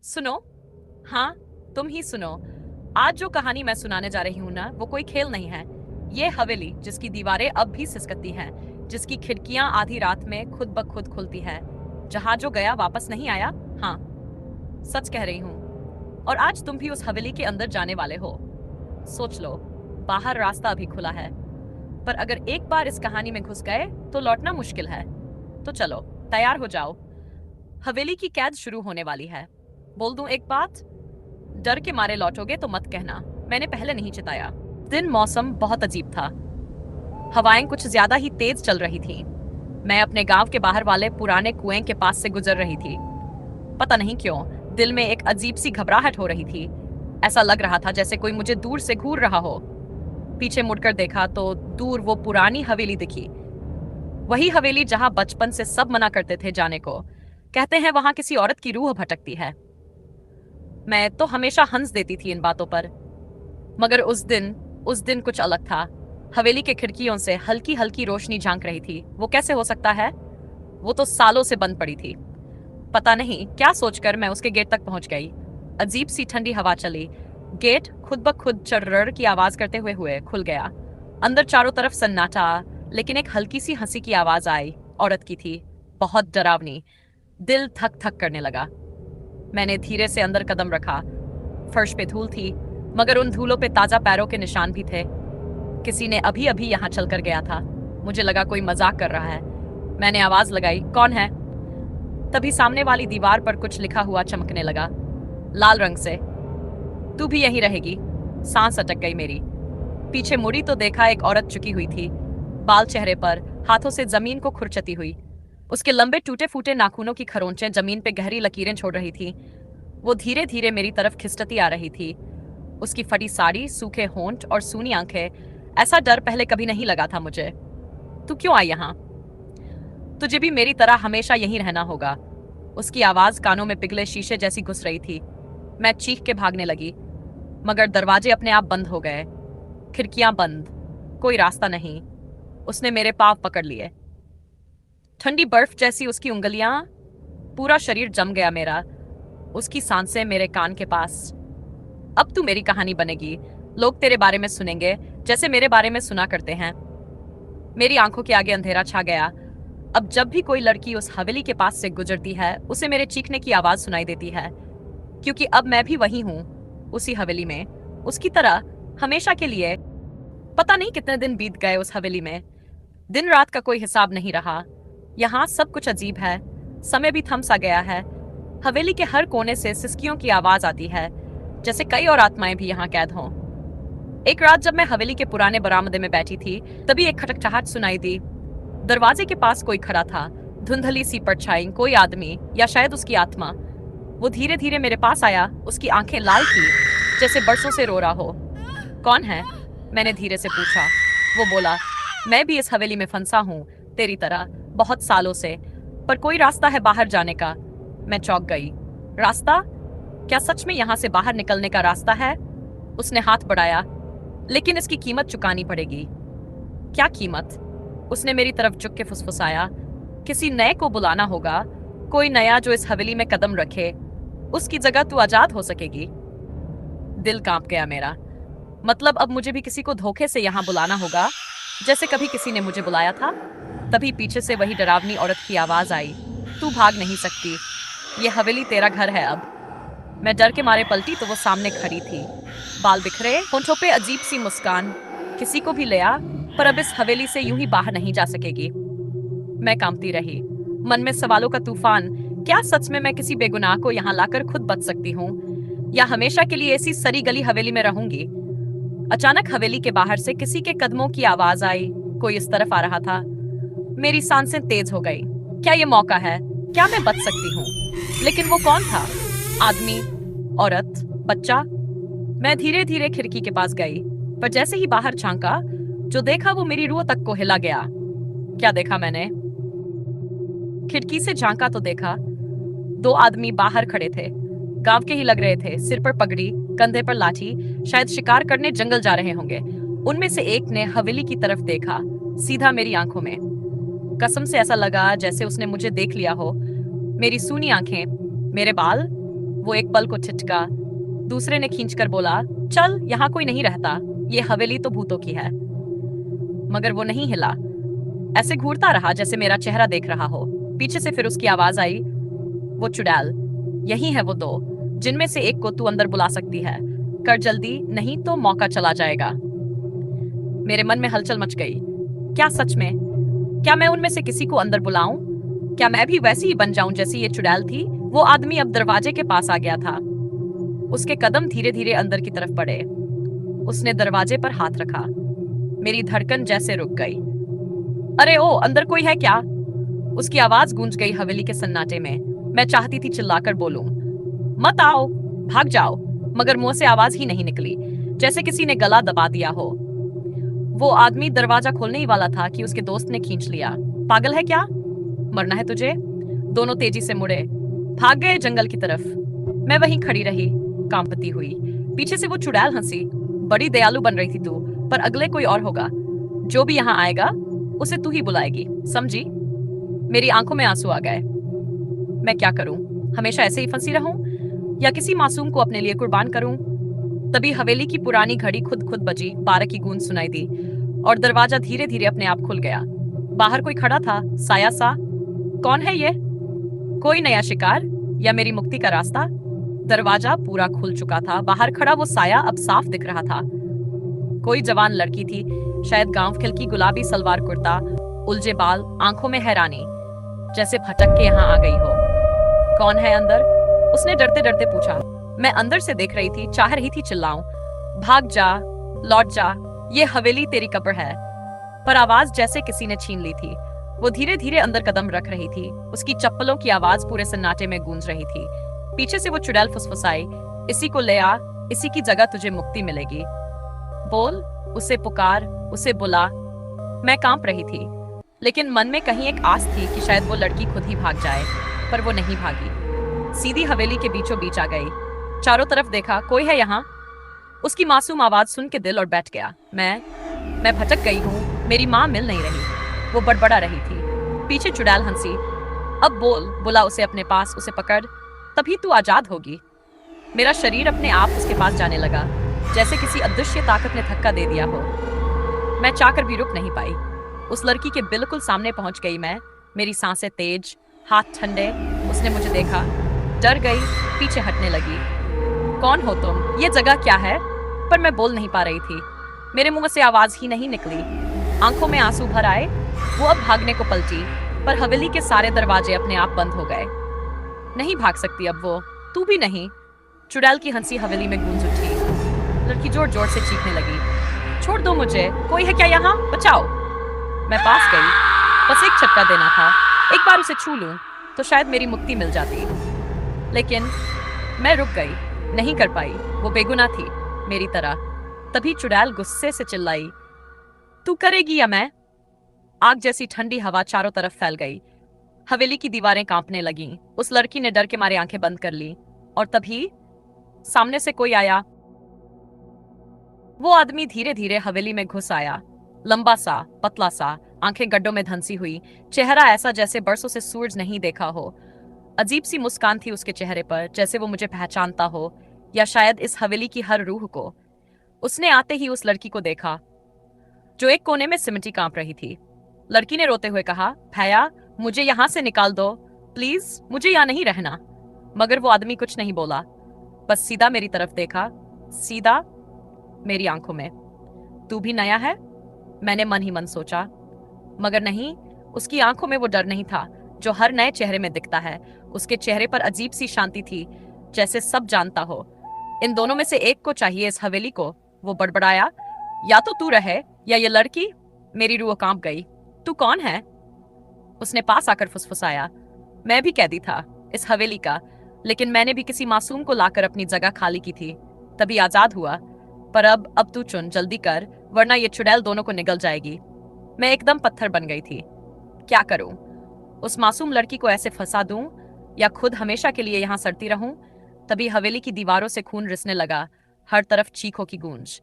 सुनो। हाँ, तुम ही सुनो। आज जो कहानी मैं सुनाने जा रही हूँ ना, वो कोई खेल नहीं है। ये हवेली जिसकी दीवारें अब भी सिसकती हैं, जिसकी खिड़कियां आधी रात में खुद ब खुद खुलती है, जहां जो गया वापस नहीं आया। हाँ, सच कह रही हूँ। और आज तुम भी उस हवेली के अंदर जाने वाले हो। सोच लो, बाहर रास्ता अभी खुला है, पर अगर एक बार इस कहानी में घुस गए तो लौटना मुश्किल है। तो चलो, तैयार हो जाओ। हवेली की कैद शुरू होने वाली है। बोल दूं एक बात, डर के मारे लौटोगे तो मत कहना मैंने पहले नहीं चिताया। दिन मौसम बहुत अजीब था। हवाएं कुछ ज्यादा ही तेज चल रही थी। मैं अपने गांव के बाहर वाले पुराने कुएं के पास से गुजर रही थी। पता नहीं क्यों दिल में एक अजीब सी घबराहट हो रही थी। ऐसा लग रहा था जैसे कोई मुझे दूर से घूर रहा हो। पीछे मुड़कर देखा तो दूर वो पुरानी हवेली दिखी। वही हवेली जहां बचपन से सब मना करते थे जाने को। कहते हैं वहां किसी औरत की रूह भटकती है। मैं तो हमेशा हंस देती थी इन बातों पर, मगर उस दिन कुछ अलग था। हवेली के खिड़कियों से हल्की हल्की रोशनी झांक रही थी। वो कैसे हो सकता है? वो तो सालों से बंद पड़ी थी। पता नहीं क्या सोचकर मैं उसके गेट तक पहुंच गई। अजीब सी ठंडी हवा चली। गेट खुद ब खुद चर्रर की आवाज करते हुए हुए खुल गया। अंदर चारों तरफ सन्नाटा, लेकिन एक हल्की सी हंसी की आवाज आई। औरत की थी, बहुत डरावनी। दिल थक थक करने लगा। मैंने धीरे से अंदर कदम रखा। फर्श पे धूल थी, मगर उन धूलों पे ताजा पैरों के निशान भी थे। किसी ने अभी अभी यहाँ चलकर गया था। मुझे लगा कोई मजाक कर रहा है। मैंने आवाज लगाई, कौन है? तभी सामने वाली दीवार पर कुछ लिखा हुआ चमकने लगा, लाल रंग से। तू भी यहीं रहेगी। सांस अटक गई मेरी। पीछे मुड़ी तो देखा एक औरत झुकी हुई थी, बाल चेहरे पर, हाथों से जमीन को खुरचती हुई। उसके लंबे टूटे फूटे नाखूनों की खरोंचें जमीन पे गहरी लकीरें छोड़ रही थी। वो धीरे धीरे मेरी तरफ खिसकती आ रही थी। उसकी फटी साड़ी, सूखे होंठ और सूनी आंखें। ऐसा डर पहले कभी नहीं लगा था मुझे। तू क्यों आई यहाँ? तुझे भी मेरी तरह हमेशा यहीं रहना होगा। उसकी आवाज कानों में पिघले शीशे जैसी घुस रही थी। मैं चीख के भागने लगी, मगर दरवाजे अपने आप बंद हो गए। खिड़कियां बंद, कोई रास्ता नहीं। उसने मेरे पांव पकड़ लिए। ठंडी बर्फ जैसी उसकी उंगलियां, पूरा शरीर जम गया मेरा। उसकी सांसें मेरे कान के पास। अब तू मेरी कहानी बनेगी। लोग तेरे बारे में सुनेंगे जैसे मेरे बारे में सुना करते हैं। मेरी आंखों के आगे अंधेरा छा गया। अब जब भी कोई लड़की उस हवेली के पास से गुजरती है, उसे मेरे चीखने की आवाज सुनाई देती है, क्योंकि अब मैं भी वही हूँ, उसी हवेली में, उसकी तरह, हमेशा के लिए। पता नहीं कितने दिन बीत गए उस हवेली में। दिन रात का कोई हिसाब नहीं रहा। यहाँ सब कुछ अजीब है। समय भी थम सा गया है। हवेली के हर कोने से सिसकियों की आवाज आती है, जैसे कई और आत्माएं भी यहाँ कैद हों। एक रात जब मैं हवेली के पुराने बरामदे में बैठी थी, तभी एक खटखटाहट सुनाई दी। दरवाजे के पास कोई खड़ा था, धुंधली सी परछाई, कोई आदमी या शायद उसकी आत्मा। वो धीरे धीरे मेरे पास आया। उसकी आंखें लाल थी, जैसे बरसों से रो रहा हो। कौन है? मैंने धीरे से पूछा। वो बोला, मैं भी इस हवेली में फंसा हूँ, तेरी तरह, बहुत सालों से, पर कोई रास्ता है बाहर जाने का। मैं चौंक गई। रास्ता? क्या सच में यहाँ से बाहर निकलने का रास्ता है? उसने हाथ बढ़ाया। लेकिन इसकी कीमत चुकानी पड़ेगी। क्या कीमत? उसने मेरी तरफ झुक के फुसफुसाया। किसी नए को बुलाना होगा, कोई नया जो इस हवेली में कदम रखे। उसकी जगह तू आजाद हो सकेगी। दिल कांप गया मेरा। मतलब अब मुझे भी किसी को धोखे से यहाँ बुलाना होगा, जैसे कभी किसी ने मुझे बुलाया था। तभी पीछे से वही डरावनी औरत की आवाज आई, तू भाग नहीं सकती, ये हवेली तेरा घर है अब। मैं डर के मारे पलटी तो वो सामने खड़ी थी, बाल बिखरे, होंठों पे अजीब सी मुस्कान। किसी को भी ले आ, पर अब इस हवेली से यूं ही बाहर नहीं जा सकेगी। मैं कांपती रही, मन में सवालों का तूफान। क्या सच में मैं किसी बेगुनाह को यहाँ लाकर खुद बच सकती हूँ, या हमेशा के लिए ऐसी सरी गली हवेली में रहूंगी? अचानक हवेली के बाहर से किसी के कदमों की आवाज आई। कोई इस तरफ आ रहा था। मेरी सांसें तेज हो गई। क्या ये मौका है? क्या मैं बच सकती हूँ? लेकिन वो कौन था? आदमी, औरत, बच्चा? मैं धीरे धीरे खिड़की के पास गई, पर जैसे ही बाहर झांका, जो देखा वो मेरी रूह तक को हिला गया। क्या देखा मैंने? खिड़की से झांका तो देखा, दो आदमी बाहर खड़े थे। गांव के ही लग रहे थे, सिर पर पगड़ी, कंधे पर लाठी, शायद शिकार करने जंगल जा रहे होंगे। उनमें से एक ने हवेली की तरफ देखा, सीधा मेरी आंखों में। कसम से ऐसा लगा जैसे उसने मुझे देख लिया हो। मेरी सूनी आंखें, मेरे बाल, वो एक पल को ठिठका। दूसरे ने खींचकर बोला, चल, यहाँ कोई नहीं रहता, ये हवेली तो भूतों की है। मगर वो नहीं हिला, ऐसे घूरता रहा जैसे मेरा चेहरा देख रहा हो। पीछे से फिर उसकी आवाज आई, वो चुड़ैल, यही है वो दो, जिनमें से एक को तू अंदर बुला सकती है। कर जल्दी, नहीं तो मौका चला जाएगा। मेरे मन में हलचल मच गई। क्या सच में? क्या मैं उनमें से किसी को अंदर बुलाऊं? क्या मैं भी वैसी ही बन जाऊं जैसी ये चुड़ैल थी? वो आदमी अब दरवाजे के पास आ गया था। उसके कदम धीरे धीरे अंदर की तरफ बढ़े। उसने दरवाजे पर हाथ रखा। मेरी धड़कन जैसे रुक गई। अरे ओ, अंदर कोई है क्या? उसकी आवाज गूंज गई हवेली के सन्नाटे में। मैं चाहती थी चिल्लाकर बोलूं, मत आओ, भाग जाओ, मगर मुंह से आवाज ही नहीं निकली, जैसे किसी ने गला दबा दिया हो। वो आदमी दरवाजा खोलने ही वाला था कि उसके दोस्त ने खींच लिया। पागल है क्या? मरना है तुझे? दोनों तेजी से मुड़े, भाग गए जंगल की तरफ। मैं वहीं खड़ी रही, कांपती हुई। पीछे से वो चुड़ैल हंसी। बड़ी दयालु बन रही थी तू, पर अगले कोई और होगा। जो भी यहाँ आएगा उसे तू ही बुलाएगी, समझी? मेरी आंखों में आंसू आ गए। मैं क्या करूं? हमेशा ऐसे ही फंसी रहूं या किसी मासूम को अपने लिए कुर्बान करूं? तभी हवेली की पुरानी घड़ी खुद खुद बजी। 12 की गूंज सुनाई दी और दरवाजा धीरे धीरे अपने आप खुल गया। बाहर कोई खड़ा था, साया सा। कौन है ये? कोई नया शिकार या मेरी मुक्ति का रास्ता? दरवाजा पूरा खुल चुका था। बाहर खड़ा वो साया अब साफ दिख रहा था। कोई जवान लड़की थी, शायद गांव खिलकी, गुलाबी सलवार कुर्ता, उलझे बाल, आंखों में हैरानी, जैसे भटक के यहाँ आ गई हो। कौन है अंदर? उसने डरते डरते पूछा। मैं अंदर से देख रही थी, चाह रही थी चिल्लाऊं, भाग जा, लौट जा, ये हवेली तेरी कब्र है, पर आवाज जैसे किसी ने छीन ली थी। वो धीरे धीरे अंदर कदम रख रही थी। उसकी चप्पलों की आवाज पूरे सन्नाटे में गूंज रही थी। पीछे से वो चुड़ैल फुसफुसाई, इसी को ले आ, इसी की जगह तुझे मुक्ति मिलेगी। बोल, उसे पुकार, उसे बुला। मैं कांप रही थी, लेकिन मन में कहीं एक आस थी कि शायद वो लड़की खुद ही भाग जाए, पर वो नहीं भागी। सीधी हवेली के बीचों बीच आ गई। चारों तरफ देखा, कोई है यहाँ? उसकी मासूम आवाज सुन के दिल और बैठ गया। मैं भटक गई हूँ, मेरी माँ मिल नहीं रही। वो बड़बड़ा रही थी। पीछे चुड़ैल हंसी। अब बोल, बुला उसे अपने पास, उसे पकड़, तभी तू आजाद होगी। मेरा शरीर अपने आप उसके पास जाने लगा, जैसे किसी अदृश्य ताकत ने धक्का दे दिया हो। मैं चाहकर भी रुक नहीं पाई। उस लड़की के बिल्कुल सामने पहुंच गई मैं। मेरी सांसें तेज, हाथ ठंडे। उसने मुझे देखा, डर गई, पीछे हटने लगी। कौन हो तुम? ये जगह क्या है? पर मैं बोल नहीं पा रही थी। मेरे मुंह से आवाज ही नहीं निकली। आंखों में आंसू भर आए। वो अब भागने को पलटी, पर हवेली के सारे दरवाजे अपने आप बंद हो गए। नहीं भाग सकती अब वो, तू भी नहीं। चुड़ैल की हंसी हवेली में गूंज उठी। लड़की जोर जोर से चीखने लगी, छोड़ दो मुझे, कोई है क्या यहाँ? बचाओ। मैं पास गई, बस एक झटका देना था। एक बार उसे छू लूं तो शायद मेरी मुक्ति मिल जाती, लेकिन मैं रुक गई, नहीं कर पाई। वो बेगुनाह थी, मेरी तरह। तभी चुड़ैल गुस्से से चिल्लाई, तू करेगी या मैं? आग जैसी ठंडी हवा चारों तरफ फैल गई। हवेली की दीवारें कांपने लगीं। उस लड़की ने डर के मारे आंखें बंद कर ली, और तभी सामने से कोई आया। वो आदमी धीरे धीरे हवेली में घुस आया। लंबा सा, पतला सा, आंखें गड्ढों में धंसी हुई, चेहरा ऐसा जैसे बरसों से सूरज नहीं देखा हो। अजीब सी मुस्कान थी उसके चेहरे पर, जैसे वो मुझे पहचानता हो, या शायद इस हवेली की हर रूह को। उसने आते ही उस लड़की को देखा, जो एक कोने में सिमटी कांप रही थी। लड़की ने रोते हुए कहा, भैया, मुझे यहाँ से निकाल दो, प्लीज, मुझे यहाँ नहीं रहना। मगर वो आदमी कुछ नहीं बोला, बस सीधा मेरी तरफ देखा, सीधा मेरी आंखों में। तू भी नया है? मैंने मन ही मन सोचा, मगर नहीं, उसकी आंखों में वो डर नहीं था जो हर नए चेहरे में दिखता है। उसके चेहरे पर अजीब सी शांति थी, जैसे सब जानता हो। इन दोनों में से एक को चाहिए इस हवेली को। वो बड़बड़ाया, या तो तू रहे या ये लड़की। मेरी रूह कांप गई। तू कौन है? उसने पास आकर फुसफुसाया। मैं भी कैदी था इस हवेली का, लेकिन मैंने भी किसी मासूम को लाकर अपनी जगह खाली की थी, तभी आजाद हुआ। पर अब तू चुन, जल्दी कर, वरना ये चुड़ैल दोनों को निगल जाएगी। मैं एकदम पत्थर बन गई थी। क्या करूं? उस मासूम लड़की को ऐसे फंसा दूं या खुद हमेशा के लिए यहां सड़ती रहूं? तभी हवेली की दीवारों से खून रिसने लगा, हर तरफ चीखों की गूंज।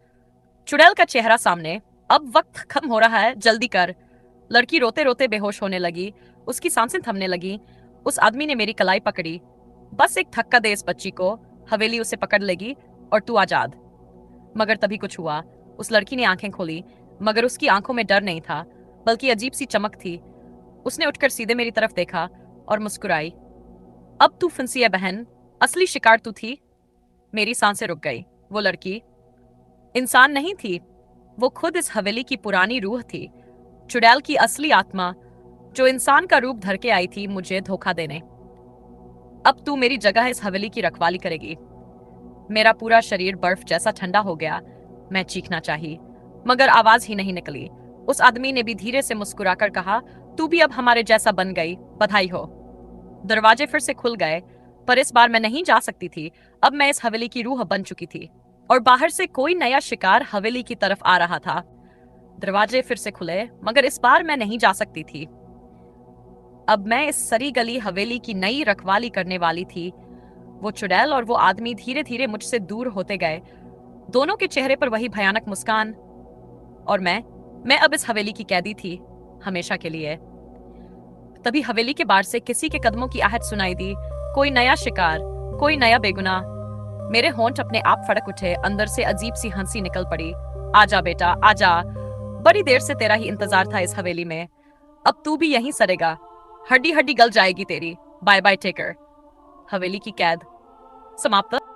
चुड़ैल का चेहरा सामने। अब वक्त खत्म हो रहा है, जल्दी कर। लड़की रोते रोते बेहोश होने लगी। उसकी सांसें थमने लगी। उस आदमी ने मेरी कलाई पकड़ी। बस एक धक्का दे इस बच्ची को, हवेली उसे पकड़ लेगी और तू आजाद। मगर तभी कुछ हुआ। उस लड़की ने आंखें खोली, मगर उसकी आंखों में डर नहीं था, बल्कि अजीब सी चमक थी। उसने उठकर सीधे मेरी तरफ देखा और मुस्कुराई। अब तू फंसी है बहन, असली शिकार तू थी। मेरी सांसें रुक गई। वो लड़की इंसान नहीं थी, वो खुद इस हवेली की पुरानी रूह थी, चुड़ैल की असली आत्मा, जो इंसान का रूप धर के आई थी मुझे धोखा देने। अब तू मेरी जगह इस हवेली की रखवाली करेगी। मेरा पूरा शरीर बर्फ जैसा ठंडा हो गया। मैं चीखना चाही, मगर आवाज ही नहीं निकली। उस आदमी ने भी धीरे से मुस्कुराकर कहा, तू भी अब हमारे जैसा बन गई, बधाई हो। दरवाजे फिर से खुल गए, पर इस बार मैं नहीं जा सकती थी। अब मैं इस हवेली की रूह बन चुकी थी और बाहर से कोई नया शिकार हवेली की तरफ आ रहा था। दरवाजे फिर से खुले, मगर इस बार मैं नहीं जा सकती थी। अब मैं इस सरी गली हवेली की नई रखवाली करने वाली थी। वो चुड़ैल और वो आदमी धीरे धीरे मुझसे दूर होते गए, दोनों के चेहरे पर वही भयानक मुस्कान। और मैं अब इस हवेली की कैदी थी, हमेशा के लिए। तभी हवेली के बाहर से किसी के कदमों की आहट सुनाई दी। कोई नया शिकार, कोई नया बेगुनाह। मेरे होंठ अपने आप फड़क उठे, अंदर से अजीब सी हंसी निकल पड़ी। आजा बेटा, आजा। बड़ी देर से तेरा ही इंतजार था इस हवेली में। अब तू भी यहीं सरेगा, हड्डी हड्डी गल जाएगी तेरी। बाय बाय टेकर। हवेली की कैद समाप्त।